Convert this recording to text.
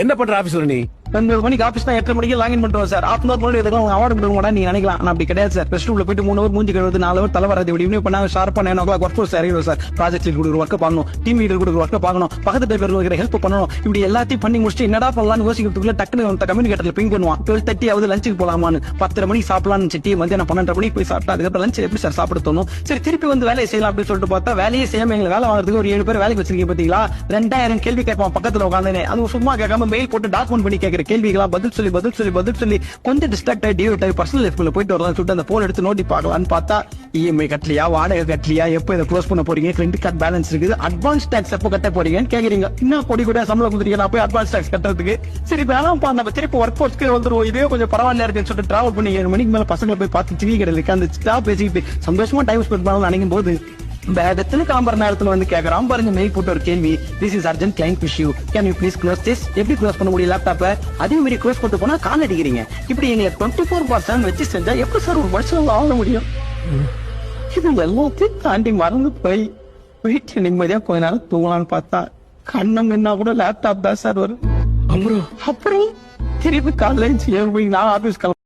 என்ன பண்ற ஆபீஸ்ல நீ? 2 மணிக்கு ஆபீஸ் தான் 8:30 மணிக்கு லாகின் பண்ணிட்டு சார். ஹாஃப் அன் முன்னாடி எதுக்கும் அவார்டு கொடுக்க நீங்க நினைக்கலாம். ஆனா அப்படி கிடையாது சார். ரெஸ்ட் ரூம்ல போயிட்டு 3 ஹவர் மூஞ்சி கழுவுறது, 4 ஹவர் தலை வராது. இப்படி பண்ணா ஷார்ப்பா 9 o'clock ஒர்க் ஃபோர்ஸ் இறங்கிடும் சார். ப்ராஜெக்ட் லீட் கொடுக்குற ஒர்க் பார்க்கணும், டீம் லீடர் கொடுக்குற ஒர்க் பார்க்கணும், பக்கத்து பேர் இருக்கிற ஹெல்ப் பண்ணணும். இப்படி எல்லாத்தையும் பண்ணி முடிச்சுட்டு என்னடா பண்ணலாம்னு யோசிக்கிறதுக்குள்ள டக்குனு கம்யூனிகேட்டர்ல பிங் பண்ணுவான். 12:30 ஆகுது லஞ்சுக்கு போலாமான்னு. 10:30 மணிக்கு சாப்பிடலாம்னு சிட்டி மத்தியானம் 12:30 மணிக்கு போய் சாப்பிட்டா அதுக்கப்புறம் லஞ்ச் எப்படி சார் சாப்பிட தோணும்? சரி திருப்பி வந்து வேலையை செய்யலாம் அப்படின்னு சொல்லிட்டு பார்த்தா வேலையே செய்யாம எங்களை வேலை வாங்குறதுக்கு ஒரு 7 பேர் வேலைக்கு வச்சிருக்கீங்க பாத்தீங்களா? 2000 கேள்வி கேட்பான் பக்கத்துல உட்காந்து. அது சும்மா கேட்காம மெயில் போட்டு டாக்குமெண்ட் பண்ணி கேட்கிற கேள்விகளா பதில் சொல்லி கொஞ்சம் டிஸ்ட்ராக்ட் ஆகி டிவைட் ஆகி பர்சனல் லைஃப்ல போயிட்டு வரலாம் சொல்லிட்டு அந்த போன் எடுத்து நோட்டி பார்க்கலான்னு பார்த்தா இஎம்ஐ கட்டலையா, வாடகை கட்டலையா, எப்போ இதை க்ளோஸ் பண்ண போறீங்க, கிரெடிட் கார்டு பேலன்ஸ் இருக்குது, அட்வான்ஸ் டாக்ஸ் எப்போ கட்ட போறீங்கன்னு கேக்குறீங்க. இன்னும் கொடி கூட சம்பளம் கொடுத்துருக்கீங்க, நான் போய் அட்வான்ஸ் டாக்ஸ் கட்டுறதுக்கு. சரி வேணாம்ப்பா நம்ம திருப்பி ஒர்க் ஃபோர்ஸ்க்கு வந்துருவோம், இதே கொஞ்சம் பரவாயில்ல இருக்குன்னு சொல்லிட்டு டிராவல் பண்ணி 7 மணிக்கு மேல பசங்களை போய் பார்த்து டிவி கடையில் அந்த ஸ்டாப் பேசிக்கிட்டு சந்தோஷமா டைம் ஸ்பெண்ட் பண்ணலாம் நினைக்கும் போது வேதத்துல கிளம்புற நேரத்துல வந்து கேக்குறான் பாருங்க மெயில் போட்டு ஒரு கேள்வி. This is urgent client issue, can you please close this? எப்படி க்ளோஸ் பண்ண முடியும் லேப்டாப்ப? அதே மாதிரி க்ளோஸ் பண்ணிட்டு போனா கால் அடிக்கிறீங்க. இப்படி எங்களை 24/7 வச்சு செஞ்சா எப்படி சார் ஒரு வருஷம் ஆக முடியும்? இது எல்லாத்தையும் தாண்டி மறந்து போயிட்டு நிம்மதியா கொஞ்ச நேரம் தூங்கலான்னு பார்த்தா கண்ணம் என்ன கூட லேப்டாப் தான் சார் வரும். அப்புறம் திருப்பி காலையில நான் ஆபீஸ்